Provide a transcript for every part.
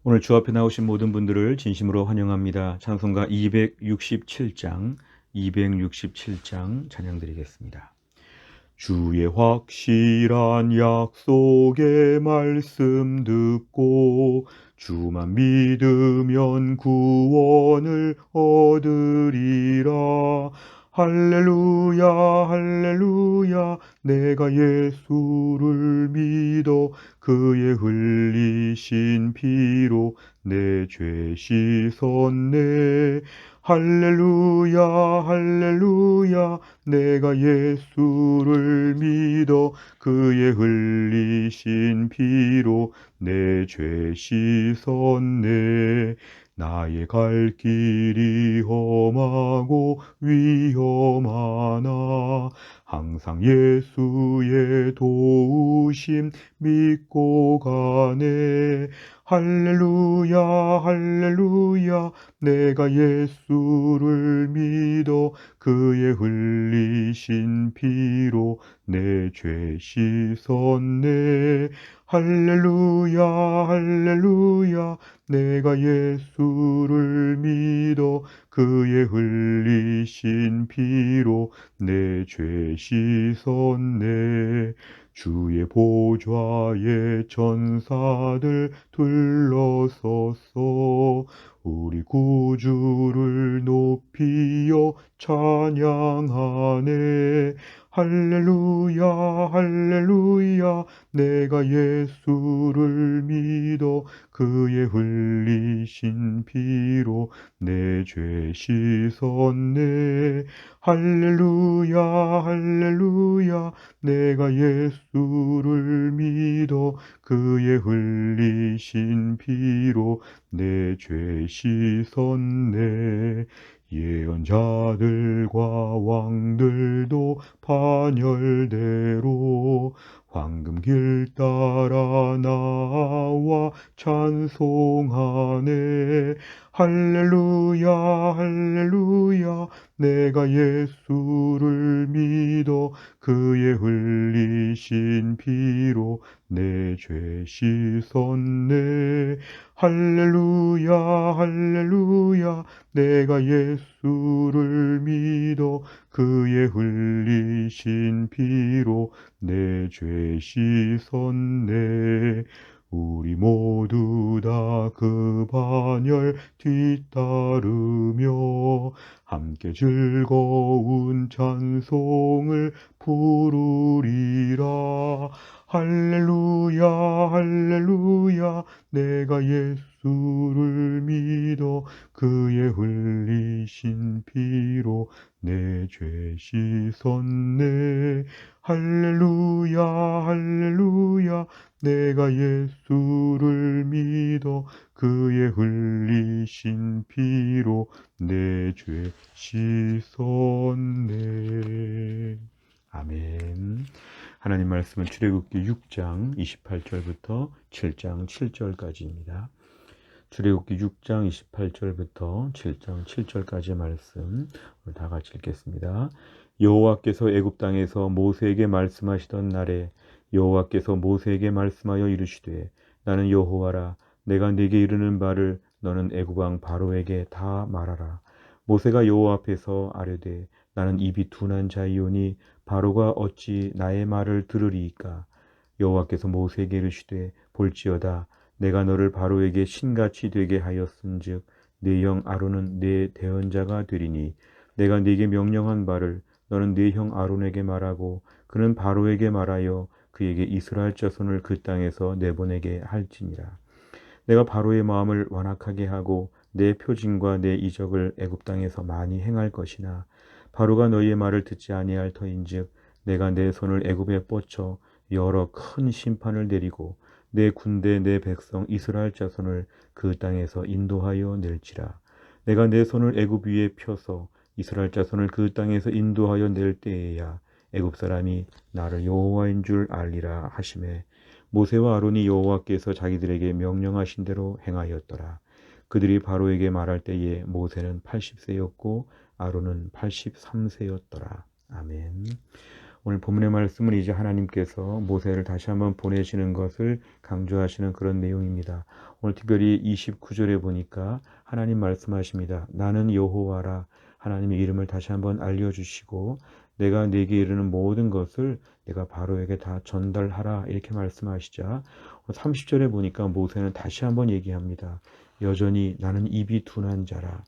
오늘 주 앞에 나오신 모든 분들을 진심으로 환영합니다. 찬송가 267장 찬양 드리겠습니다. 주의 확실한 약속의 말씀 듣고 주만 믿으면 구원을 얻으리라. 할렐루야 할렐루야, 내가 예수를 믿어 그의 흘리신 피로 내 죄 씻었네. 할렐루야 할렐루야, 내가 예수를 믿어 그의 흘리신 피로 내 죄 씻었네. 나의 갈 길이 험하고 위험하나 항상 예수의 도우심 믿고 가네. 할렐루야 할렐루야, 내가 예수를 믿어 그의 흘리신 피로 내 죄 씻었네. 할렐루야 할렐루야, 내가 예수를 믿어 그의 흘리신 피로 내 죄 씻었네. 주의 보좌에 천사들 둘러섰어 우리 구주를 높이어 찬양하네. 할렐루야 할렐루야, 내가 예수를 믿어 그의 흘리신 피로 내 죄 씻었네. 할렐루야 할렐루야, 내가 예수를 믿어 그의 흘리신 피로 내 죄 씻었네. 예언자들과 왕들도 반열대로 황금길 따라 나와 찬송하네. 할렐루야 할렐루야, 내가 예수를 믿어 그의 흘리신 피로 내 죄 씻었네. 할렐루야 할렐루야, 내가 예수를 믿어 그의 흘리신 피로 내 죄 씻었네. 우리 모두 다 그 반열 뒤따르며 함께 즐거운 찬송을 부르리라. 할렐루야 할렐루야, 내가 예수를 믿어 그의 흘리신 피로 내 죄 씻었네. 할렐루야 할렐루야, 내가 예수를 믿어 그의 흘리신 피로 내 죄 씻었네. 아멘. 하나님 말씀은 출애굽기 6장 28절부터 7장 7절까지입니다. 출애굽기 6장 28절부터 7장 7절까지의 말씀 다 같이 읽겠습니다. 여호와께서 애굽 땅에서 모세에게 말씀하시던 날에 여호와께서 모세에게 말씀하여 이르시되 나는 여호와라. 내가 네게 이르는 바를 너는 애굽 왕 바로에게 다 말하라. 모세가 여호와 앞에서 아뢰되 나는 입이 둔한 자이오니 바로가 어찌 나의 말을 들으리이까. 여호와께서 모세에게 이르시되 볼지어다. 내가 너를 바로에게 신같이 되게 하였은즉 네 형 아론은 네 대언자가 되리니 내가 네게 명령한 바를 너는 네 형 아론에게 말하고 그는 바로에게 말하여 그에게 이스라엘 자손을 그 땅에서 내보내게 할지니라. 내가 바로의 마음을 완악하게 하고 내 표징과 내 이적을 애굽 땅에서 많이 행할 것이나 바로가 너희의 말을 듣지 아니할 터인즉 내가 내 손을 애굽에 뻗쳐 여러 큰 심판을 내리고 내 군대 내 백성 이스라엘 자손을 그 땅에서 인도하여 낼지라. 내가 내 손을 애굽 위에 펴서 이스라엘 자손을 그 땅에서 인도하여 낼 때에야 애굽 사람이 나를 여호와인 줄 알리라 하시매 모세와 아론이 여호와께서 자기들에게 명령하신 대로 행하였더라. 그들이 바로에게 말할 때에 모세는 80세였고 아론은 83세였더라. 아멘. 오늘 본문의 말씀은 이제 하나님께서 모세를 다시 한번 보내시는 것을 강조하시는 그런 내용입니다. 오늘 특별히 29절에 보니까 하나님 말씀하십니다. 나는 여호와라. 하나님의 이름을 다시 한번 알려주시고 내가 네게 이르는 모든 것을 내가 바로에게 다 전달하라 이렇게 말씀하시자 30절에 보니까 모세는 다시 한번 얘기합니다. 여전히 나는 입이 둔한 자라.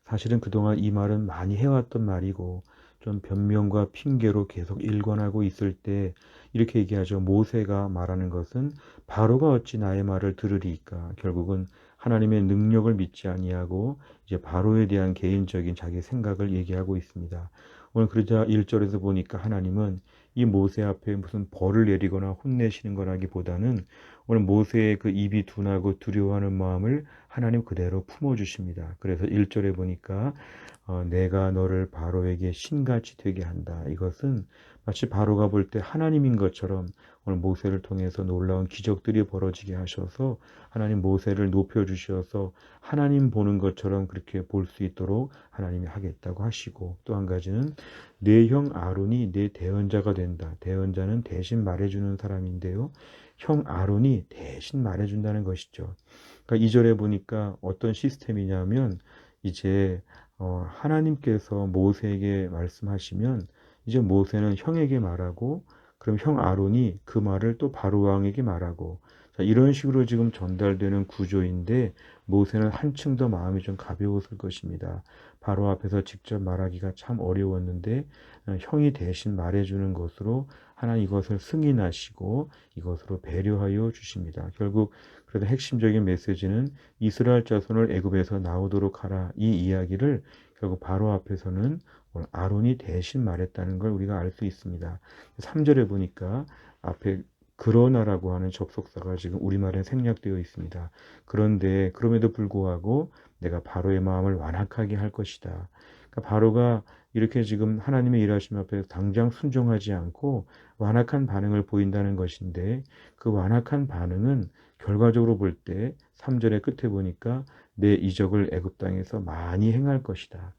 사실은 그동안 이 말은 많이 해왔던 말이고 좀 변명과 핑계로 계속 일관하고 있을 때 이렇게 얘기하죠. 모세가 말하는 것은 바로가 어찌 나의 말을 들으리까. 결국은 하나님의 능력을 믿지 아니하고 이제 바로에 대한 개인적인 자기 생각을 얘기하고 있습니다. 오늘 그러자 1절에서 보니까 하나님은 이 모세 앞에 무슨 벌을 내리거나 혼내시는 거라기보다는 오늘 모세의 그 입이 둔하고 두려워하는 마음을 하나님 그대로 품어주십니다. 그래서 1절에 보니까 내가 너를 바로에게 신같이 되게 한다. 이것은 마치 바로가 볼 때 하나님인 것처럼 오늘 모세를 통해서 놀라운 기적들이 벌어지게 하셔서 하나님 모세를 높여주셔서 하나님 보는 것처럼 그렇게 볼 수 있도록 하나님이 하겠다고 하시고 또 한 가지는 내 형 아론이 내 대언자가 된다. 대언자는 대신 말해주는 사람인데요. 형 아론이 대신 말해준다는 것이죠. 그러니까 2절에 보니까 어떤 시스템이냐면 이제 하나님께서 모세에게 말씀하시면 이제 모세는 형에게 말하고 그럼 형 아론이 그 말을 또 바로 왕에게 말하고 자, 이런 식으로 지금 전달되는 구조인데 모세는 한층 더 마음이 좀 가벼웠을 것입니다. 바로 앞에서 직접 말하기가 참 어려웠는데 형이 대신 말해주는 것으로 하나님 이것을 승인하시고 이것으로 배려하여 주십니다. 결국 그래도 핵심적인 메시지는 이스라엘 자손을 애굽에서 나오도록 하라 이 이야기를 결국 바로 앞에서는 아론이 대신 말했다는 걸 우리가 알 수 있습니다. 3절에 보니까 앞에 그러나라고 하는 접속사가 지금 우리말에 생략되어 있습니다. 그런데 그럼에도 불구하고 내가 바로의 마음을 완악하게 할 것이다. 그러니까 바로가 이렇게 지금 하나님의 일하심 앞에 당장 순종하지 않고 완악한 반응을 보인다는 것인데 그 완악한 반응은 결과적으로 볼 때 3절의 끝에 보니까 내 이적을 애굽 땅에서 많이 행할 것이다.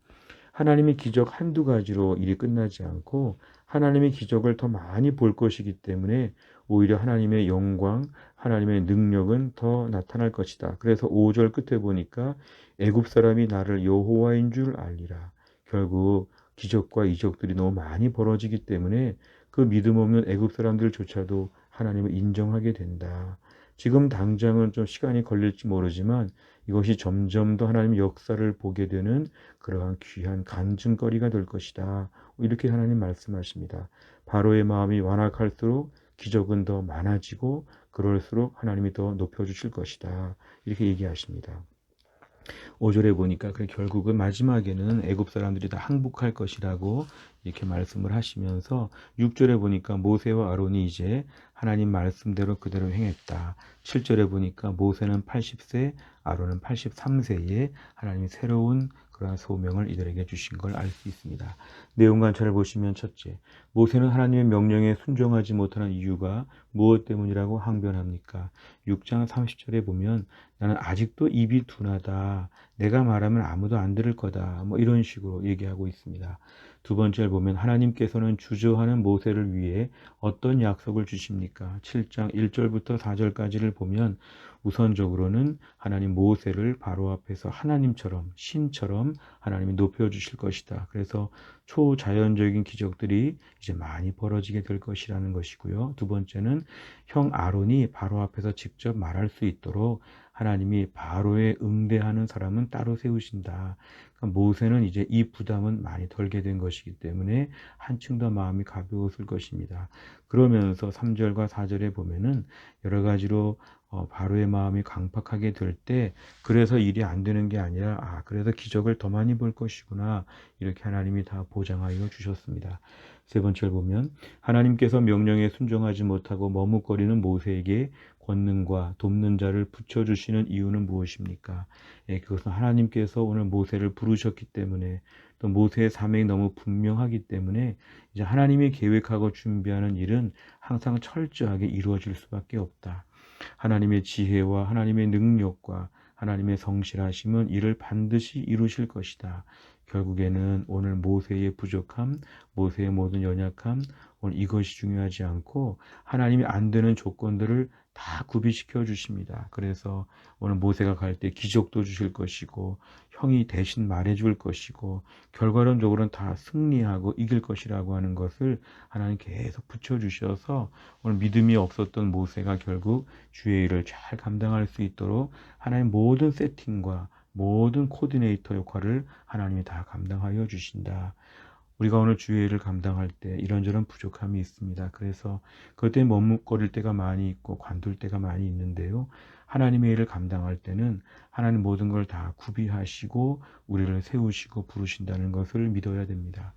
하나님의 기적 한두 가지로 일이 끝나지 않고 하나님의 기적을 더 많이 볼 것이기 때문에 오히려 하나님의 영광, 하나님의 능력은 더 나타날 것이다. 그래서 5절 끝에 보니까 애굽 사람이 나를 여호와인 줄 알리라. 결국 기적과 이적들이 너무 많이 벌어지기 때문에 그 믿음 없는 애굽 사람들조차도 하나님을 인정하게 된다. 지금 당장은 좀 시간이 걸릴지 모르지만 이것이 점점 더 하나님의 역사를 보게 되는 그러한 귀한 간증거리가 될 것이다. 이렇게 하나님 말씀하십니다. 바로의 마음이 완악할수록 기적은 더 많아지고 그럴수록 하나님이 더 높여주실 것이다. 이렇게 얘기하십니다. 5절에 보니까 결국은 마지막에는 애굽 사람들이 다 항복할 것이라고 이렇게 말씀을 하시면서 6절에 보니까 모세와 아론이 이제 하나님 말씀대로 그대로 행했다. 7절에 보니까 모세는 80세, 아론은 83세에 하나님이 새로운 그러한 소명을 이들에게 주신 걸 알 수 있습니다. 내용 관찰을 보시면 첫째, 모세는 하나님의 명령에 순종하지 못하는 이유가 무엇 때문이라고 항변합니까? 6장 30절에 보면 나는 아직도 입이 둔하다. 내가 말하면 아무도 안 들을 거다. 뭐 이런 식으로 얘기하고 있습니다. 두 번째를 보면 하나님께서는 주저하는 모세를 위해 어떤 약속을 주십니까? 7장 1절부터 4절까지를 보면 우선적으로는 하나님 모세를 바로 앞에서 하나님처럼 신처럼 하나님이 높여주실 것이다. 그래서 초자연적인 기적들이 이제 많이 벌어지게 될 것이라는 것이고요. 두 번째는 형 아론이 바로 앞에서 직접 말할 수 있도록 하나님이 바로에 응대하는 사람은 따로 세우신다. 그러니까 모세는 이제 이 부담은 많이 덜게 된 것이기 때문에 한층 더 마음이 가벼웠을 것입니다. 그러면서 3절과 4절에 보면은 여러 가지로 바로의 마음이 강팍하게 될 때 그래서 일이 안 되는 게 아니라 그래서 기적을 더 많이 볼 것이구나 이렇게 하나님이 다 보장하여 주셨습니다. 세 번째를 보면 하나님께서 명령에 순종하지 못하고 머뭇거리는 모세에게 권능과 돕는 자를 붙여주시는 이유는 무엇입니까? 그것은 하나님께서 오늘 모세를 부르셨기 때문에 또 모세의 사명이 너무 분명하기 때문에 이제 하나님이 계획하고 준비하는 일은 항상 철저하게 이루어질 수밖에 없다. 하나님의 지혜와 하나님의 능력과 하나님의 성실하심은 이를 반드시 이루실 것이다. 결국에는 오늘 모세의 부족함, 모세의 모든 연약함, 오늘 이것이 중요하지 않고 하나님이 안 되는 조건들을 다 구비시켜 주십니다. 그래서 오늘 모세가 갈 때 기적도 주실 것이고 형이 대신 말해줄 것이고 결과론적으로는 다 승리하고 이길 것이라고 하는 것을 하나님 계속 붙여주셔서 오늘 믿음이 없었던 모세가 결국 주의 일을 잘 감당할 수 있도록 하나님 모든 세팅과 모든 코디네이터 역할을 하나님이 다 감당하여 주신다. 우리가 오늘 주의 일을 감당할 때 이런저런 부족함이 있습니다. 그래서 그것 때문에 머뭇거릴 때가 많이 있고 관둘 때가 많이 있는데요. 하나님의 일을 감당할 때는 하나님 모든 걸 다 구비하시고 우리를 세우시고 부르신다는 것을 믿어야 됩니다.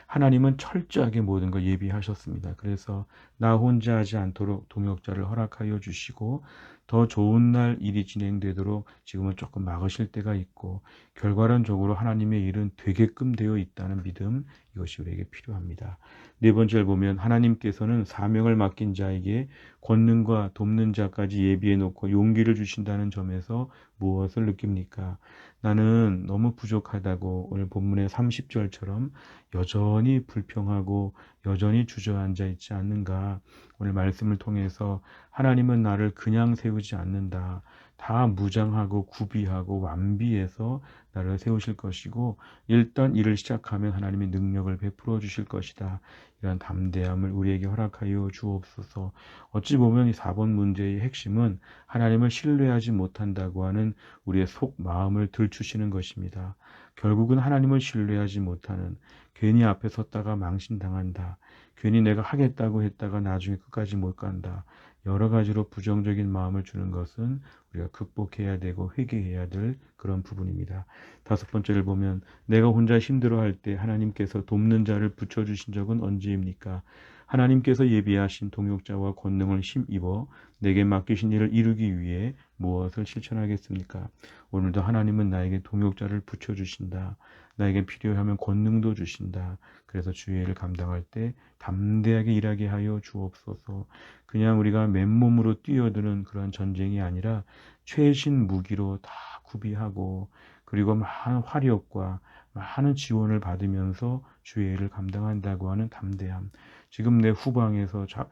하나님은 철저하게 모든 걸 예비하셨습니다. 그래서 나 혼자 하지 않도록 동역자를 허락하여 주시고 더 좋은 날 일이 진행되도록 지금은 조금 막으실 때가 있고 결과론적으로 하나님의 일은 되게끔 되어 있다는 믿음, 이것이 우리에게 필요합니다. 네 번째를 보면 하나님께서는 사명을 맡긴 자에게 권능과 돕는 자까지 예비해 놓고 용기를 주신다는 점에서 무엇을 느낍니까? 나는 너무 부족하다고 오늘 본문의 30절처럼 여전히 불평하고 여전히 주저앉아 있지 않는가? 오늘 말씀을 통해서 하나님은 나를 그냥 세우지 않는다. 다 무장하고 구비하고 완비해서 나를 세우실 것이고 일단 일을 시작하면 하나님의 능력을 베풀어 주실 것이다. 이런 담대함을 우리에게 허락하여 주옵소서. 어찌 보면 이 4번 문제의 핵심은 하나님을 신뢰하지 못한다고 하는 우리의 속 마음을 들추시는 것입니다. 결국은 하나님을 신뢰하지 못하는, 괜히 앞에 섰다가 망신당한다. 괜히 내가 하겠다고 했다가 나중에 끝까지 못 간다. 여러 가지로 부정적인 마음을 주는 것은 우리가 극복해야 되고 회개해야 될 그런 부분입니다. 다섯 번째를 보면 내가 혼자 힘들어할 때 하나님께서 돕는 자를 붙여주신 적은 언제입니까? 하나님께서 예비하신 동역자와 권능을 힘입어 내게 맡기신 일을 이루기 위해 무엇을 실천하겠습니까? 오늘도 하나님은 나에게 동역자를 붙여주신다. 나에게 필요하면 권능도 주신다. 그래서 주의 일을 감당할 때 담대하게 일하게 하여 주옵소서. 그냥 우리가 맨몸으로 뛰어드는 그런 전쟁이 아니라 최신 무기로 다 구비하고 그리고 많은 화력과 많은 지원을 받으면서 주의 일을 감당한다고 하는 담대함. 지금 내 후방에서 저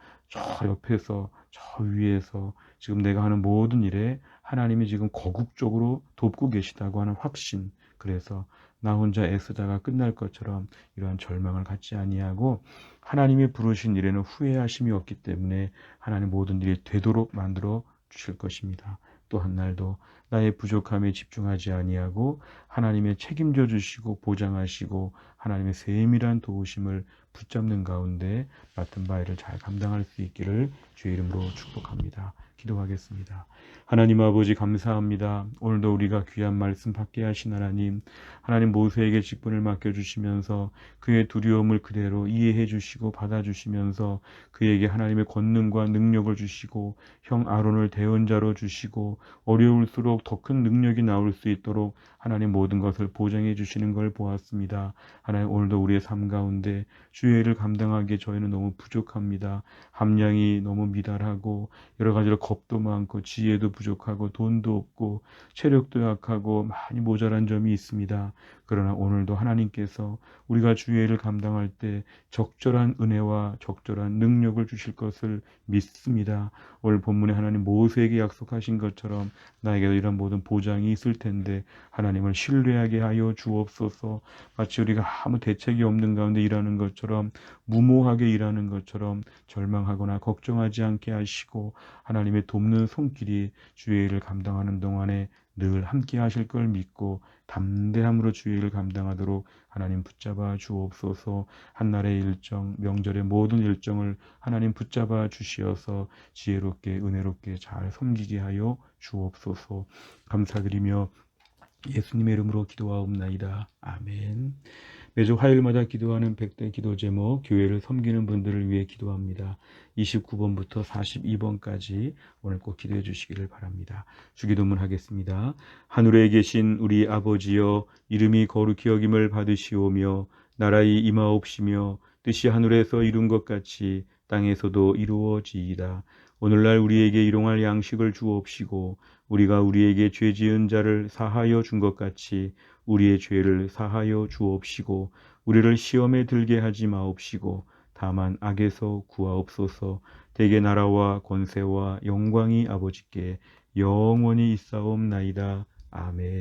옆에서 저 위에서 지금 내가 하는 모든 일에 하나님이 지금 거국적으로 돕고 계시다고 하는 확신. 그래서 나 혼자 애쓰다가 끝날 것처럼 이러한 절망을 갖지 아니하고 하나님이 부르신 일에는 후회하심이 없기 때문에 하나님 모든 일이 되도록 만들어 주실 것입니다. 또 한 날도 나의 부족함에 집중하지 아니하고 하나님의 책임져 주시고 보장하시고 하나님의 세밀한 도우심을 붙잡는 가운데 맡은 바 일을 잘 감당할 수 있기를 주의 이름으로 축복합니다. 기도하겠습니다. 하나님 아버지 감사합니다. 오늘도 우리가 귀한 말씀 받게 하신 하나님, 하나님 모세에게 직분을 맡겨주시면서 그의 두려움을 그대로 이해해 주시고 받아주시면서 그에게 하나님의 권능과 능력을 주시고 형 아론을 대언자로 주시고 어려울수록 더 큰 능력이 나올 수 있도록 하나님 모든 것을 보장해 주시는 걸 보았습니다. 하나님 오늘도 우리의 삶 가운데 주의 일을 감당하기에 저희는 너무 부족합니다. 함량이 너무 미달하고 여러 가지로 겁도 많고 지혜도 부족하고 돈도 없고 체력도 약하고 많이 모자란 점이 있습니다. 그러나 오늘도 하나님께서 우리가 주의 일을 감당할 때 적절한 은혜와 적절한 능력을 주실 것을 믿습니다. 오늘 본문에 하나님 모세에게 약속하신 것처럼 나에게도 이런 모든 보장이 있을 텐데 하나님을 신뢰하게 하여 주옵소서. 마치 우리가 아무 대책이 없는 가운데 일하는 것처럼 무모하게 일하는 것처럼 절망하거나 걱정하지 않게 하시고 하나님의 돕는 손길이 주의 일을 감당하는 동안에 늘 함께 하실 걸 믿고 담대함으로 주의 일을 감당하도록 하나님 붙잡아 주옵소서. 한날의 일정, 명절의 모든 일정을 하나님 붙잡아 주시어서 지혜롭게 은혜롭게 잘 섬기게 하여 주옵소서. 감사드리며 예수님의 이름으로 기도하옵나이다. 아멘. 매주 화요일마다 기도하는 100대 기도 제목, 교회를 섬기는 분들을 위해 기도합니다. 29번부터 42번까지 오늘 꼭 기도해 주시기를 바랍니다. 주기도문 하겠습니다. 하늘에 계신 우리 아버지여, 이름이 거룩히 여김을 받으시오며 나라의 임하옵시며 뜻이 하늘에서 이룬 것 같이 땅에서도 이루어지이다. 오늘날 우리에게 일용할 양식을 주옵시고 우리가 우리에게 죄 지은 자를 사하여 준 것 같이 우리의 죄를 사하여 주옵시고 우리를 시험에 들게 하지 마옵시고 다만 악에서 구하옵소서. 대개 나라와 권세와 영광이 아버지께 영원히 있사옵나이다. 아멘.